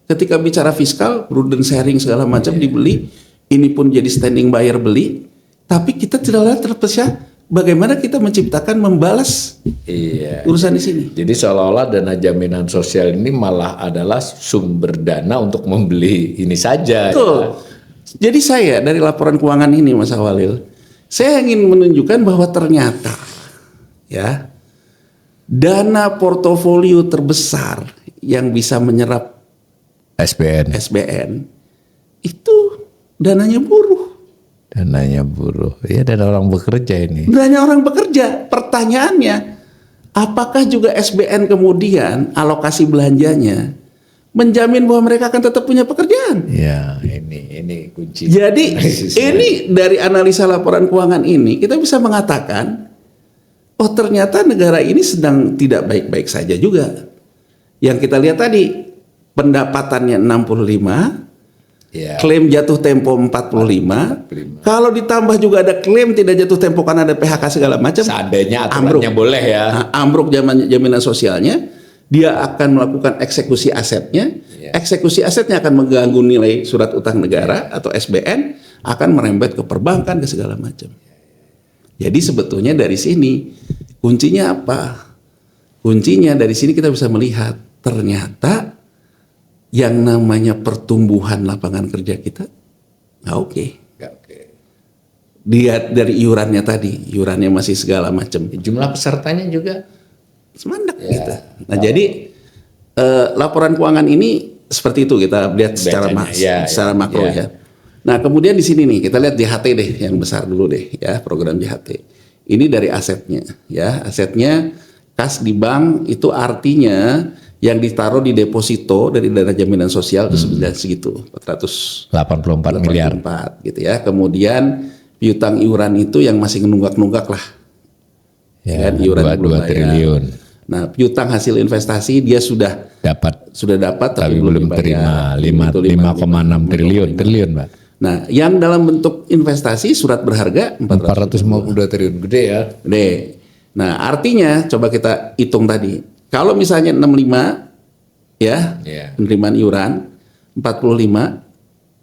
ketika bicara fiskal, prudent sharing segala macam dibeli, ini pun jadi standing buyer beli, tapi kita tidak lihat terpecah bagaimana kita menciptakan membalas urusan di sini. Jadi seolah-olah dana jaminan sosial ini malah adalah sumber dana untuk membeli ini saja. Betul. Ya. Jadi saya dari laporan keuangan ini Mas Awalil, saya ingin menunjukkan bahwa ternyata ya dana portofolio terbesar yang bisa menyerap SBN itu dananya buruh. Dananya buruh. Iya, dana orang bekerja ini. Dananya orang bekerja. Pertanyaannya, apakah juga SBN kemudian alokasi belanjanya menjamin bahwa mereka akan tetap punya pekerjaan? Ya, ini kunci. Jadi ini dari analisa laporan keuangan ini kita bisa mengatakan, oh ternyata negara ini sedang tidak baik-baik saja juga. Yang kita lihat tadi pendapatannya 65, klaim jatuh tempo 45. Kalau ditambah juga ada klaim tidak jatuh tempo karena ada PHK segala macam. Seandainya aturannya boleh ya. Ambruk jaminan sosialnya, dia akan melakukan eksekusi asetnya. Eksekusi asetnya akan mengganggu nilai surat utang negara atau SBN, akan merembet ke perbankan ke segala macam. Jadi sebetulnya dari sini kuncinya apa? Kuncinya dari sini kita bisa melihat ternyata yang namanya pertumbuhan lapangan kerja kita nggak oke. Lihat dari iurannya tadi, iurannya masih segala macam. Jumlah pesertanya juga semandek gitu. Nah jadi laporan keuangan ini seperti itu kita lihat secara makro ya. Nah kemudian di sini nih kita lihat JHT deh yang besar dulu deh ya, program JHT. Ini dari asetnya ya, asetnya kas di bank itu artinya yang ditaruh di deposito dari dana jaminan sosial itu segitu 484 miliar gitu ya. Kemudian piutang iuran itu yang masih nunggak-nunggak lah. Ya, kan iuran 2 triliun. Nah, piutang hasil investasi dia sudah dapat tapi belum terima 5,6 triliun, Pak. Nah, yang dalam bentuk investasi surat berharga 452 triliun, gede ya. Gede. Nah, artinya coba kita hitung tadi. Kalau misalnya 65 ya, penerimaan iuran 45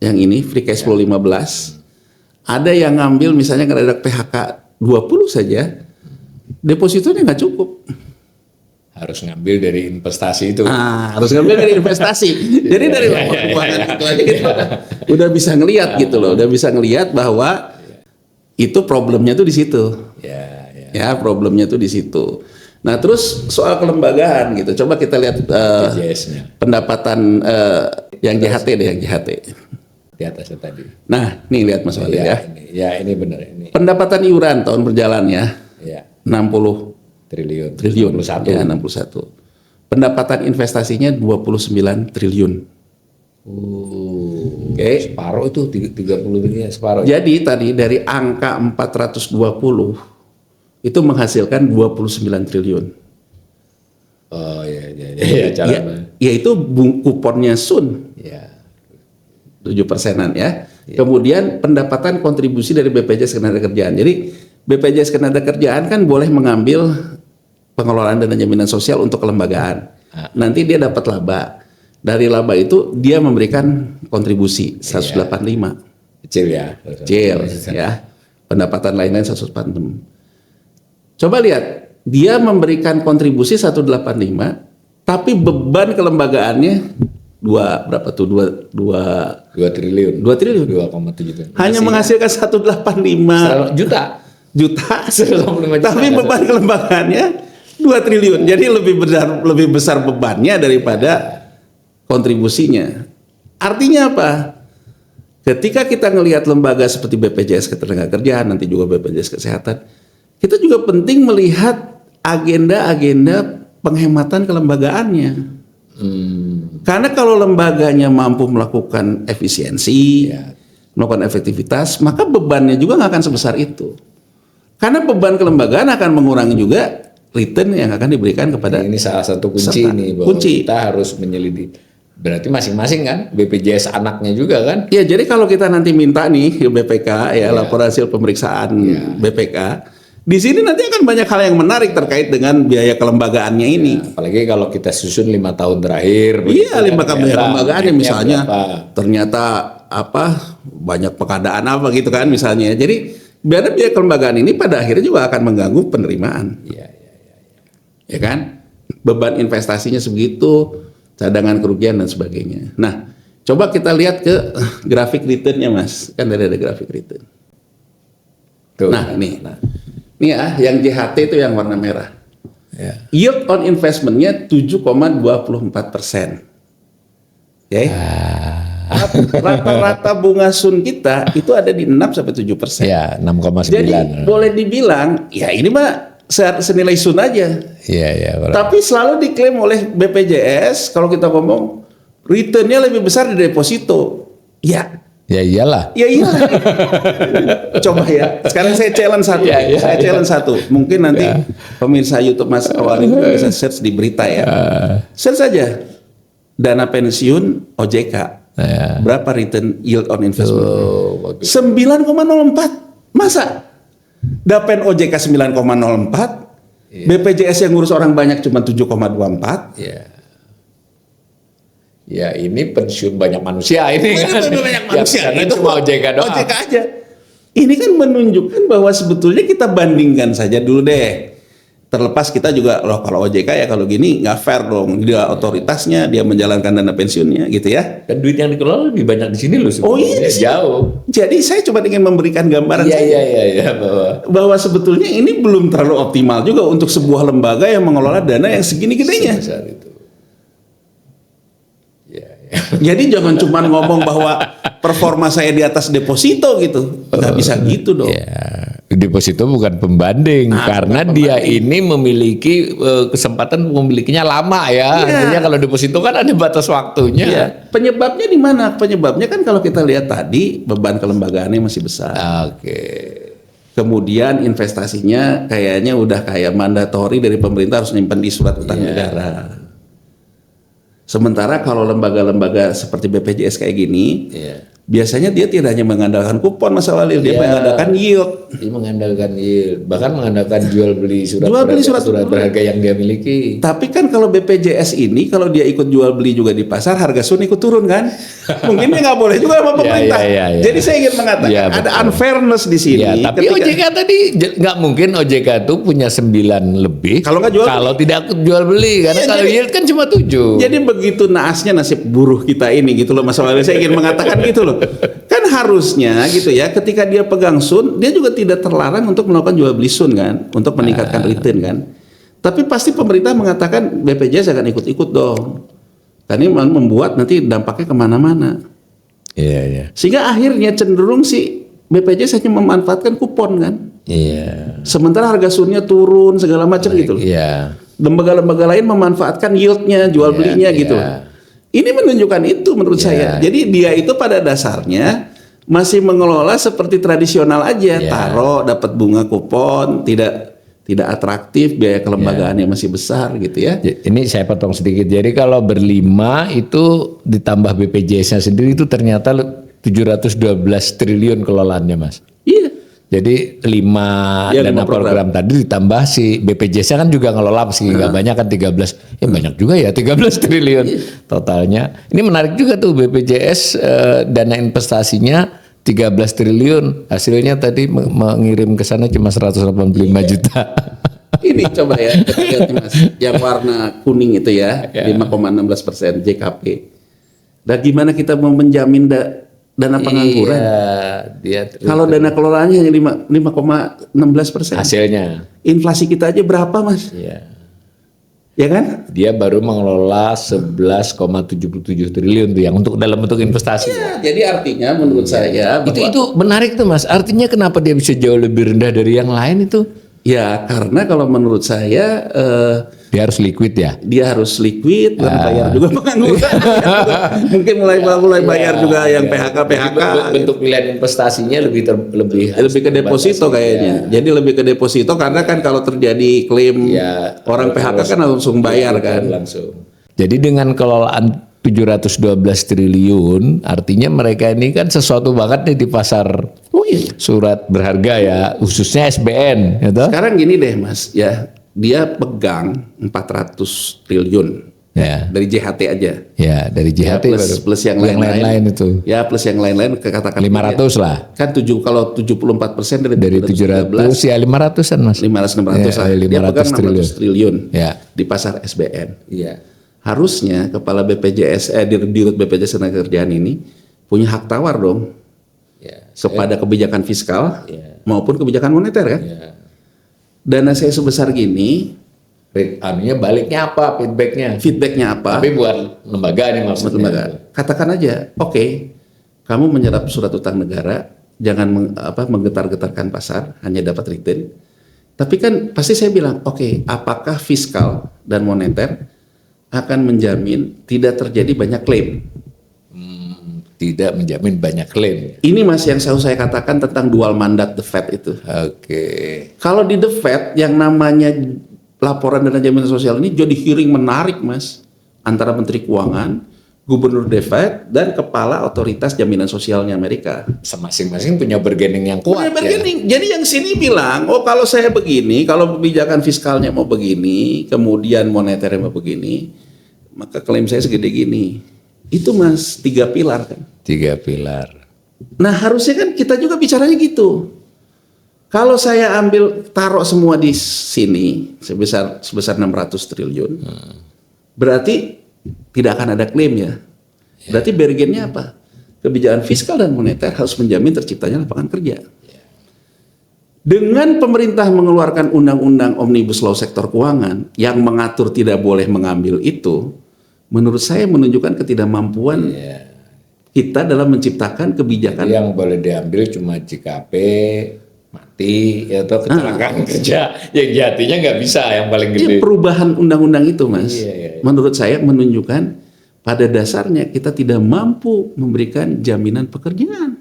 yang ini free cash flow 15. Ada yang ngambil misalnya karena ada PHK 20 saja. Depositonya nggak cukup. Harus ngambil dari investasi itu. Harus ngambil dari investasi. Jadi dari laporan keuangan itu aja kita udah bisa ngelihat gitu loh, udah bisa ngelihat bahwa itu problemnya tuh di situ. Ya, problemnya tuh di situ. Nah, terus soal kelembagaan gitu. Coba kita lihat pendapatan yang JHT deh, yang JHT. Di atasnya tadi. Nah, nih lihat Mas Wali ya. Ini benar ini. Pendapatan iuran tahun berjalan ya. 60 triliun. 61. Ya, 61. Pendapatan investasinya 29 triliun. Oke. Separuh itu 30 triliun separuh. Jadi tadi dari angka 420 itu menghasilkan 29 triliun. Oh iya. Yaitu kuponnya Sun. 7%-an ya. Kemudian pendapatan kontribusi dari BPJS Ketenagakerjaan. Jadi BPJS Ketenagakerjaan kan boleh mengambil pengelolaan dana jaminan sosial untuk kelembagaan. Nanti dia dapat laba. Dari laba itu dia memberikan kontribusi 185. Kecil ya. Pendapatan lain-lain 146. Coba lihat, dia memberikan kontribusi 185, tapi beban kelembagaannya 2 triliun. 2,7. Hanya menghasilkan 185 juta. Tapi beban kelembagaannya 2 triliun. Jadi lebih besar bebannya daripada kontribusinya. Artinya apa? Ketika kita ngelihat lembaga seperti BPJS Ketenagakerjaan, nanti juga BPJS Kesehatan, kita juga penting melihat agenda-agenda penghematan kelembagaannya. Karena kalau lembaganya mampu melakukan efisiensi, melakukan efektivitas, maka bebannya juga nggak akan sebesar itu. Karena beban kelembagaan akan mengurangi juga return yang akan diberikan kepada ini salah satu kunci nih bahwa kita harus menyelidiki. Berarti masing-masing kan BPJS anaknya juga kan? Ya, jadi kalau kita nanti minta nih BPK laporan hasil pemeriksaan BPK, Di sini nanti akan banyak hal yang menarik terkait dengan biaya kelembagaannya ini. Apalagi kalau kita susun 5 tahun terakhir. Iya, begitu kan, biaya kelembagaannya naiknya misalnya berapa. ternyata banyak pengadaan gitu kan misalnya. Jadi biaya kelembagaan ini pada akhirnya juga akan mengganggu penerimaan. Iya. Ya kan? Beban investasinya segitu, cadangan kerugian dan sebagainya. Nah, coba kita lihat ke grafik return-nya, Mas. Kan ada grafik return. Tuh. Nah, ini ya, yang JHT itu yang warna merah. Ya. Yield on investment-nya 7,24%. Oke. Rata-rata bunga sun kita itu ada di 6-7%. Ya, 6,9. Jadi boleh dibilang, ya ini mah senilai sun aja. Iya. Tapi selalu diklaim oleh BPJS kalau kita ngomong return-nya lebih besar dari deposito. Ya iyalah. iya. Coba ya. Sekarang saya challenge satu. Challenge satu. Mungkin nanti pemirsa YouTube Mas Awal ini bisa search di berita ya. Search saja dana pensiun OJK. Berapa return yield on investment? 9,04. Masa? Dapen OJK 9,04. BPJS yang ngurus orang banyak cuma 7,24. Iya. Ya ini pensiun banyak manusia ini kan. Banyak manusia. Karena Itu cuma OJK doang. OJK aja. Ini kan menunjukkan bahwa sebetulnya kita bandingkan saja dulu deh. Terlepas kita juga kalau OJK ya kalau gini nggak fair dong. Dia otoritasnya, dia menjalankan dana pensiunnya gitu ya. Dan duit yang dikelola lebih banyak di sini loh. Oh iya sih. Jauh. Jadi saya coba ingin memberikan gambaran Iya bahwa sebetulnya ini belum terlalu optimal juga untuk sebuah lembaga yang mengelola dana yang segini gedenya. sebesar itu. Jadi jangan cuma ngomong bahwa performa saya di atas deposito gitu. Nggak bisa gitu dong. Ya, deposito bukan pembanding karena bukan dia pembanding. ini memiliki kesempatan memilikinya lama ya. Artinya kalau deposito kan ada batas waktunya. Iya. Penyebabnya di mana? Penyebabnya kan kalau kita lihat tadi beban kelembagaannya masih besar. Oke. Kemudian investasinya kayaknya udah kayak mandatori dari pemerintah harus nyimpen di surat utang negara. Sementara kalau lembaga-lembaga seperti BPJS kayak gini, biasanya dia tidak hanya mengandalkan kupon Mas Walil, dia mengandalkan yield. Dia mengandalkan yield, bahkan mengandalkan jual beli surat surat berharga yang dia miliki. Tapi kan kalau BPJS ini kalau dia ikut jual beli juga di pasar, harga sun ikut turun kan? Mungkin dia nggak boleh juga sama pemerintah. Iya. Jadi saya ingin mengatakan ada unfairness di sini. Ya, tapi OJK tadi nggak mungkin OJK itu punya 9 lebih Kalau nggak jual kalau tidak jual beli karena kalau yield kan cuma 7. Jadi begitu naasnya nasib buruh kita ini gitu loh Mas Walil. Saya ingin mengatakan gitu loh. Kan harusnya gitu ya, ketika dia pegang sun, dia juga tidak terlarang untuk melakukan jual beli sun kan, untuk meningkatkan return kan. Tapi pasti pemerintah mengatakan BPJS akan ikut-ikut dong. Dan ini membuat nanti dampaknya kemana-mana. Iya. Sehingga akhirnya cenderung si BPJS hanya memanfaatkan kupon kan. Iya. Sementara harga sunnya turun segala macam gitu loh. Iya. Lembaga-lembaga lain memanfaatkan yieldnya, jual belinya gitu. Ini menunjukkan itu menurut saya. Jadi dia itu pada dasarnya masih mengelola seperti tradisional aja, taruh dapat bunga kupon, tidak atraktif, biaya kelembagaannya masih besar gitu ya. Ini saya potong sedikit. Jadi kalau berlima itu ditambah BPJS-nya sendiri itu ternyata 712 triliun kelolaannya Mas. Iya. Jadi 5 dana program tadi ditambah si BPJS-nya kan juga ngelola meski nggak banyak kan 13. Banyak juga ya 13 triliun totalnya. Ini menarik juga tuh BPJS dana investasinya 13 triliun. Hasilnya tadi mengirim ke sana cuma 185 juta. Ini coba ya, kita lihat nih Mas, yang warna kuning itu ya, 5,16% JKP. Dan gimana kita mau menjamin dana pengangguran? Kalau dana kelolaannya hanya 5,16%. Hasilnya. Inflasi kita aja berapa Mas? Ya kan? Dia baru mengelola 11,77 triliun tuh yang untuk dalam bentuk investasi. Jadi artinya menurut saya Itu menarik tuh Mas. Artinya kenapa dia bisa jauh lebih rendah dari yang lain itu? Ya karena kalau menurut saya dia harus liquid ya. Dia harus liquid dan bayar juga pengangguran. Mungkin mulai bayar juga yang PHK. Bentuk pilihan investasinya lebih ke deposito kayaknya. Jadi lebih ke deposito karena kan kalau terjadi klaim orang PHK kan langsung bayar kan. Langsung. Jadi dengan kelolaan 712 triliun artinya mereka ini kan sesuatu banget nih di pasar Oh iya. Surat berharga ya, khususnya SBN, gitu. Sekarang gini deh Mas, ya dia pegang 400 triliun Ya, dari JHT aja. ya dari Ya, JHT plus yang lain-lain itu. Ya plus yang lain-lain katakan 500 lah. kan kalau 74% Dari 700 ya 500-an Mas. 500-600 lah. Dia 500 pegang 600 triliun Ya. di pasar SBN. Iya. Harusnya kepala BPJS Dirut BPJS Tenagakerjaan ini punya hak tawar dong Ya. kepada kebijakan fiskal Ya. maupun kebijakan moneter kan. Ya. Dana saya sebesar gini, Anunya baliknya apa? feedbacknya apa? Tapi buat lembaga nih maksudnya. Lembaga. Katakan aja, oke, kamu menyerap surat utang negara, jangan menggetar-getarkan pasar, hanya dapat return. Tapi kan pasti saya bilang, oke, apakah fiskal dan moneter akan menjamin tidak terjadi banyak klaim? Tidak menjamin banyak klaim. Ini Mas yang saya katakan tentang dual mandat the Fed itu. Oke. Kalau di the Fed yang namanya laporan dana jaminan sosial ini jadi hearing menarik Mas, antara Menteri Keuangan, Gubernur The Fed, dan Kepala Otoritas Jaminan Sosialnya Amerika. Masing-masing punya bargaining yang kuat. Punya bargaining. Jadi yang sini bilang, oh kalau saya begini, kalau kebijakan fiskalnya mau begini, kemudian moneternya mau begini, maka klaim saya segede gini. Itu Mas, 3 pilar kan. 3 pilar. Nah harusnya kan kita juga bicaranya gitu. Kalau saya ambil taruh semua di sini sebesar 600 triliun, berarti tidak akan ada klaim ya. Berarti bargainnya apa? Kebijakan fiskal dan moneter harus menjamin terciptanya lapangan kerja. Dengan pemerintah mengeluarkan undang-undang Omnibus Law sektor keuangan yang mengatur tidak boleh mengambil itu, menurut saya menunjukkan ketidakmampuan kita dalam menciptakan kebijakan yang boleh diambil cuma JKP, mati atau kecelakaan kerja yang jatinya nggak bisa yang paling gede. Perubahan undang-undang itu Mas, Iya. menurut saya menunjukkan pada dasarnya kita tidak mampu memberikan jaminan pekerjaan.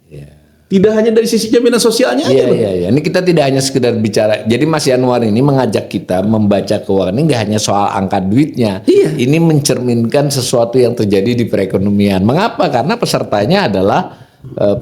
Iya. Tidak hanya dari sisi jaminan sosialnya aja loh. Iya. Ini kita tidak hanya sekedar bicara. Jadi Mas Yanuar ini mengajak kita membaca keuangan ini nggak hanya soal angka duitnya. Iya. Ini mencerminkan sesuatu yang terjadi di perekonomian. Mengapa? Karena pesertanya adalah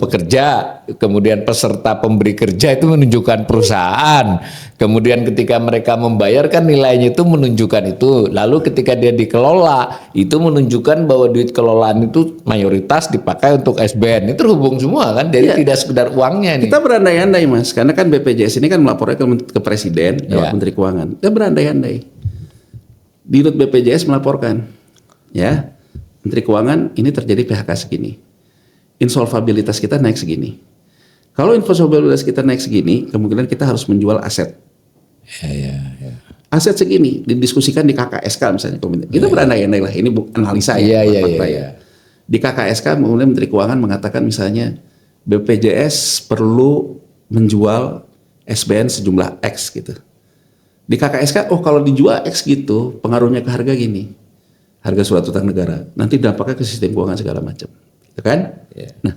pekerja, kemudian peserta pemberi kerja itu menunjukkan perusahaan, kemudian ketika mereka membayarkan nilainya itu menunjukkan itu, lalu ketika dia dikelola itu menunjukkan bahwa duit kelolaan itu mayoritas dipakai untuk SBN, itu terhubung semua kan, jadi tidak sekedar uangnya nih. Kita berandai-andai Mas, karena kan BPJS ini kan melapornya ke Presiden lewat Menteri Keuangan. Kita berandai-andai. Dirut BPJS melaporkan, ya Menteri Keuangan ini terjadi PHK segini. Insolvabilitas kita naik segini. Kalau insolvabilitas kita naik segini, kemungkinan kita harus menjual aset. Ya. Aset segini didiskusikan di KKSK misalnya. Kita berandai-andai lah, ini analisa ya. Di KKSK kemudian Menteri Keuangan mengatakan misalnya BPJS perlu menjual SBN sejumlah X gitu. Di KKSK, oh kalau dijual X gitu, pengaruhnya ke harga gini. Harga surat utang negara. Nanti dampaknya ke sistem keuangan segala macam. Gitu kan? Nah,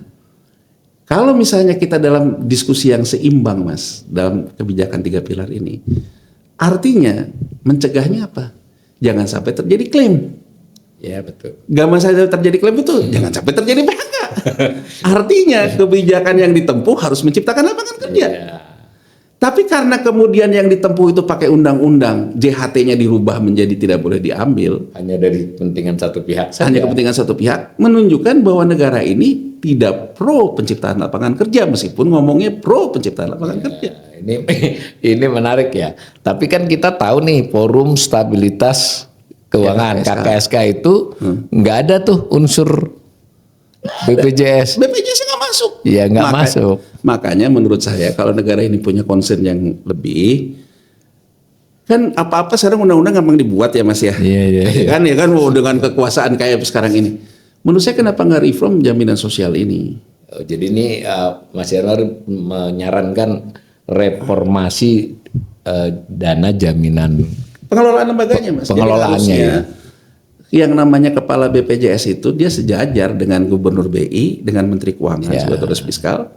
kalau misalnya kita dalam diskusi yang seimbang Mas, dalam kebijakan 3 pilar ini, artinya mencegahnya apa? Jangan sampai terjadi klaim. Ya betul. Gak masalah terjadi klaim itu, jangan sampai terjadi PHK. Artinya kebijakan yang ditempuh harus menciptakan lapangan kerja. Tapi karena kemudian yang ditempuh itu pakai undang-undang, JHT-nya dirubah menjadi tidak boleh diambil. Hanya dari kepentingan satu pihak saja. Hanya kepentingan satu pihak, menunjukkan bahwa negara ini tidak pro penciptaan lapangan kerja, meskipun ngomongnya pro penciptaan lapangan kerja. Ini menarik ya. Tapi kan kita tahu nih Forum Stabilitas Keuangan KKSK itu nggak ada tuh unsur BPJS. BPJS nggak masuk. Iya nggak masuk. Makanya menurut saya kalau negara ini punya concern yang lebih, kan apa-apa sekarang undang-undang gampang dibuat ya Mas ya. Iya. Kan dengan kekuasaan kayak sekarang ini. Menurut saya kenapa nggak reform jaminan sosial ini? Jadi ini Mas Yanuar menyarankan reformasi dana jaminan pengelolaan lembaganya Mas. Pengelolaannya ya. Yang namanya kepala BPJS itu dia sejajar dengan Gubernur BI, dengan Menteri Keuangan sebagai otoritas fiskal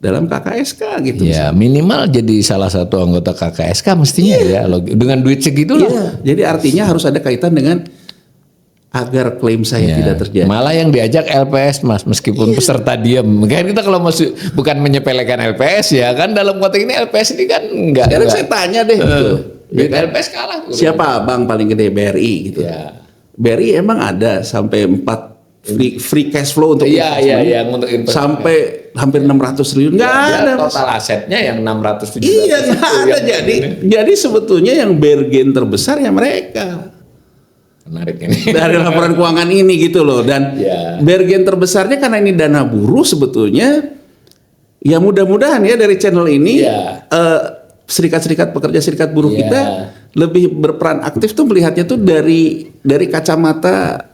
dalam KKSK gitu. Ya minimal jadi salah satu anggota KKSK mestinya ya dengan duit segitu lah. Jadi artinya harus ada kaitan dengan agar klaim saya tidak terjadi. Malah yang diajak LPS Mas, meskipun peserta diem. Kan kita kalau masuk bukan menyepelekan LPS ya kan, dalam konteks ini LPS ini kan enggak. Sekarang saya tanya deh gitu. LPS kalah. Siapa abang paling gede? BRI gitu. Ya. BRI emang ada sampai 4 free cash flow untuk Iya, yang untuk investasi. sampai hampir 600 triliun nggak ada. Total asetnya yang 600 Iya nggak ada. Jadi sebetulnya yang bergen terbesar ya mereka. Menarik ini. Dari laporan keuangan ini gitu loh. Dan bergen terbesarnya karena ini dana buruh sebetulnya. Ya mudah-mudahan ya dari channel ini serikat-serikat pekerja, serikat buruh kita lebih berperan aktif tuh melihatnya tuh dari kacamata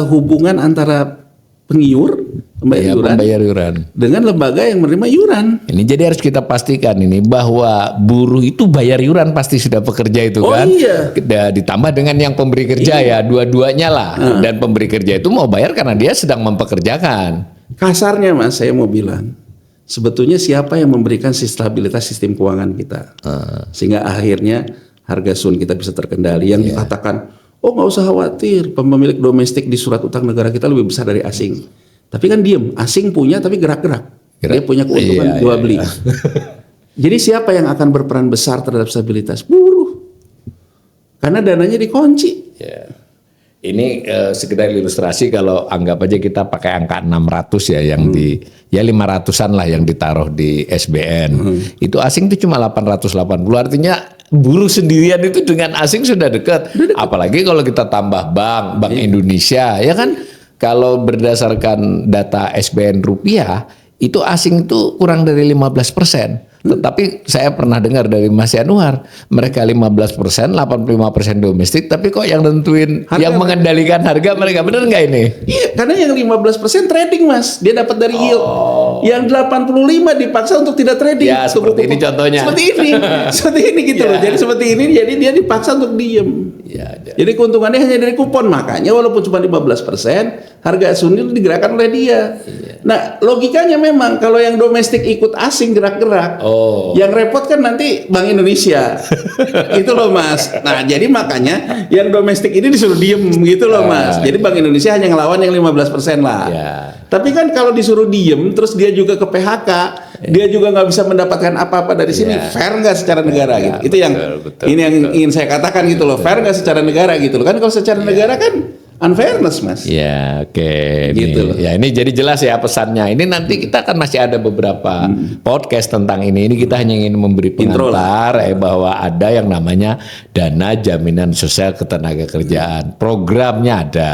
hubungan antara penggiur pembayar iuran dengan lembaga yang menerima iuran. Ini jadi harus kita pastikan ini bahwa buruh itu bayar iuran pasti sudah pekerja itu kan. Iya. Ditambah dengan yang pemberi kerja ya, dua-duanya lah. Dan pemberi kerja itu mau bayar karena dia sedang mempekerjakan. Kasarnya Mas, saya mau bilang, sebetulnya siapa yang memberikan stabilitas sistem keuangan kita, sehingga akhirnya harga sun kita bisa terkendali. Yang dikatakan, oh nggak usah khawatir, pemilik domestik di surat utang negara kita lebih besar dari asing. Tapi kan diem, asing punya tapi gerak-gerak. Dia punya keuntungan jual beli. Jadi siapa yang akan berperan besar terhadap stabilitas? Buruh. Karena dananya dikunci. Ini sekedar ilustrasi, kalau anggap aja kita pakai angka 600 ya yang di 500-an lah yang ditaruh di SBN. Itu asing itu cuma 880. Artinya buruh sendirian itu dengan asing sudah dekat. Apalagi kalau kita tambah Bank Indonesia ya kan. Kalau berdasarkan data SBN rupiah itu asing itu kurang dari 15%. Tetapi saya pernah dengar dari Mas Yanuar, mereka 15%, 85% domestik, tapi kok yang nentuin, yang mengendalikan harga mereka, benar nggak ini? Iya, karena yang 15% trading Mas, dia dapat dari yield. Yang 85 dipaksa untuk tidak trading. Ya seperti ini contohnya. Seperti ini gitu loh. Jadi seperti ini, jadi dia dipaksa untuk diem. Jadi keuntungannya hanya dari kupon, makanya walaupun cuma 15%, harga sun itu digerakkan oleh dia. Nah logikanya memang kalau yang domestik ikut asing gerak-gerak, yang repot kan nanti Bank Indonesia. Gitu loh Mas. Nah jadi makanya yang domestik ini disuruh diem gitu loh Mas. Jadi Bank Indonesia hanya ngelawan yang 15% lah. Tapi kan kalau disuruh diem terus dia juga ke PHK, dia juga nggak bisa mendapatkan apa-apa dari sini, fair nggak secara negara gitu. Itu yang ini yang ingin saya katakan gitu loh, fair nggak secara negara gitu loh. Kan kalau secara negara kan unfairness Mas. Ya oke. Gitu loh. Ya ini jadi jelas ya pesannya. Ini nanti kita kan masih ada beberapa podcast tentang ini. Ini kita hanya ingin memberi pengantar bahwa ada yang namanya Dana Jaminan Sosial Ketenagakerjaan. Programnya ada.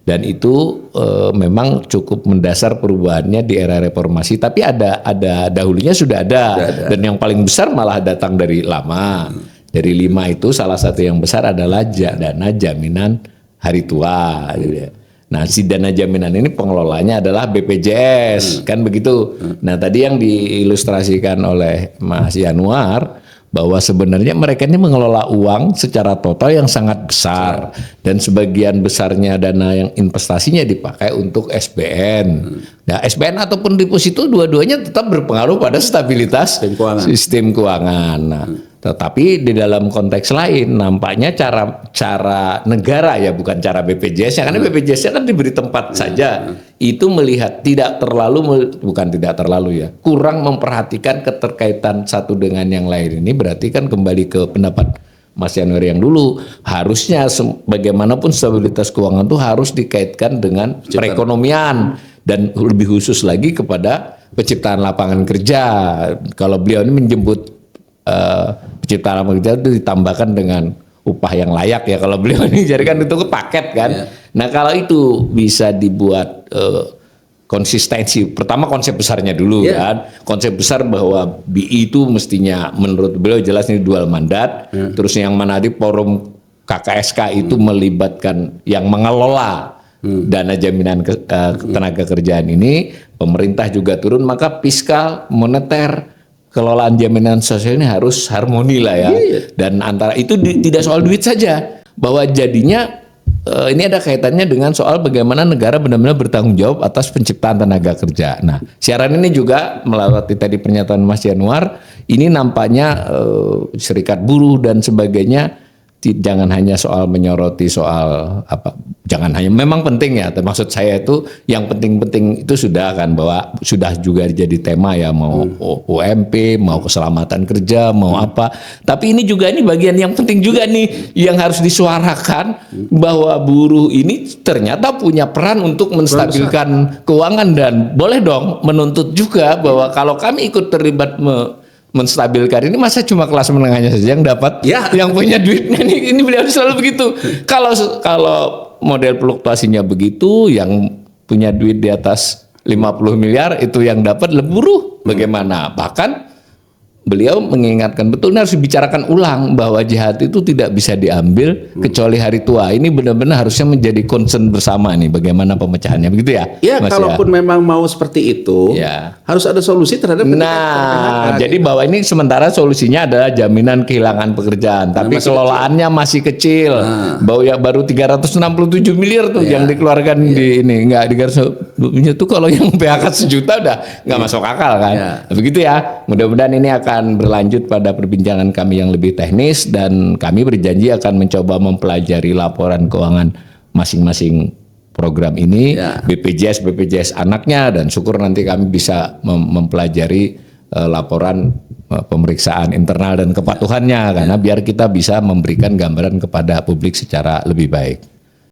Dan itu memang cukup mendasar perubahannya di era reformasi. Tapi ada dahulunya sudah ada. Dan yang paling besar malah datang dari lama. Dari 5 itu salah satu yang besar adalah dana jaminan hari tua. Gitu ya. Nah si dana jaminan ini pengelolanya adalah BPJS. Kan begitu. Nah tadi yang diilustrasikan oleh Mas Yanuar, bahwa sebenarnya mereka ini mengelola uang secara total yang sangat besar dan sebagian besarnya dana yang investasinya dipakai untuk SBN. Nah, SBN ataupun deposito dua-duanya tetap berpengaruh pada stabilitas sistem keuangan. Nah, tetapi di dalam konteks lain nampaknya cara negara ya, bukan cara BPJS, karena BPJS kan diberi tempat saja. Itu melihat kurang memperhatikan keterkaitan satu dengan yang lain. Ini berarti kan kembali ke pendapat Mas Yanuar yang dulu, harusnya bagaimanapun stabilitas keuangan itu harus dikaitkan dengan perekonomian dan lebih khusus lagi kepada penciptaan lapangan kerja. Kalau beliau ini menjemput penciptaan lapangan kerja itu ditambahkan dengan upah yang layak ya, kalau beliau ini jadi kan itu ke paket kan. Nah kalau itu bisa dibuat konsistensi, pertama konsep besarnya dulu kan, konsep besar bahwa BI itu mestinya menurut beliau jelas ini dual mandat, terus yang mana di forum KKSK itu melibatkan yang mengelola dana jaminan tenaga kerjaan ini, pemerintah juga turun, maka fiskal, moneter, kelolaan jaminan sosial ini harus harmoni lah ya. Dan antara itu tidak soal duit saja, bahwa jadinya ini ada kaitannya dengan soal bagaimana negara benar-benar bertanggung jawab atas penciptaan tenaga kerja. Nah, siaran ini juga melewati tadi pernyataan Mas Yanuar, ini nampaknya serikat buruh dan sebagainya jangan hanya soal menyoroti soal apa, jangan hanya, memang penting ya, maksud saya itu yang penting-penting itu sudah kan, bahwa sudah juga jadi tema ya, mau UMP, mau keselamatan kerja, mau apa, tapi ini bagian yang penting juga nih yang harus disuarakan, bahwa buruh ini ternyata punya peran untuk menstabilkan keuangan, dan boleh dong menuntut juga bahwa kalau kami ikut terlibat menstabilkan ini, masa cuma kelas menengahnya saja yang dapat, Ya. yang punya duitnya ini beliau selalu begitu. Kalau model fluktuasinya begitu, yang punya duit di atas 50 miliar itu yang dapat buruh, bagaimana? Bahkan beliau mengingatkan betul, ini harus dibicarakan ulang bahwa JHT itu tidak bisa diambil kecuali hari tua. Ini benar-benar harusnya menjadi concern bersama nih, bagaimana pemecahannya, begitu ya? Ya, Mas, kalaupun memang mau seperti itu, Ya. harus ada solusi terhadap Nah, jadi bahwa ini sementara solusinya adalah jaminan kehilangan pekerjaan, tapi masih kelolaannya masih kecil. Bahwa ya baru 367 miliar tuh yang dikeluarkan di ini, enggak digarisnya tuh, kalau yang PHK sejuta udah nggak masuk akal kan. Begitu ya. Mudah-mudahan ini akan berlanjut pada perbincangan kami yang lebih teknis, dan kami berjanji akan mencoba mempelajari laporan keuangan masing-masing program ini, BPJS anaknya, dan syukur nanti kami bisa mempelajari laporan pemeriksaan internal dan kepatuhannya, karena biar kita bisa memberikan gambaran kepada publik secara lebih baik.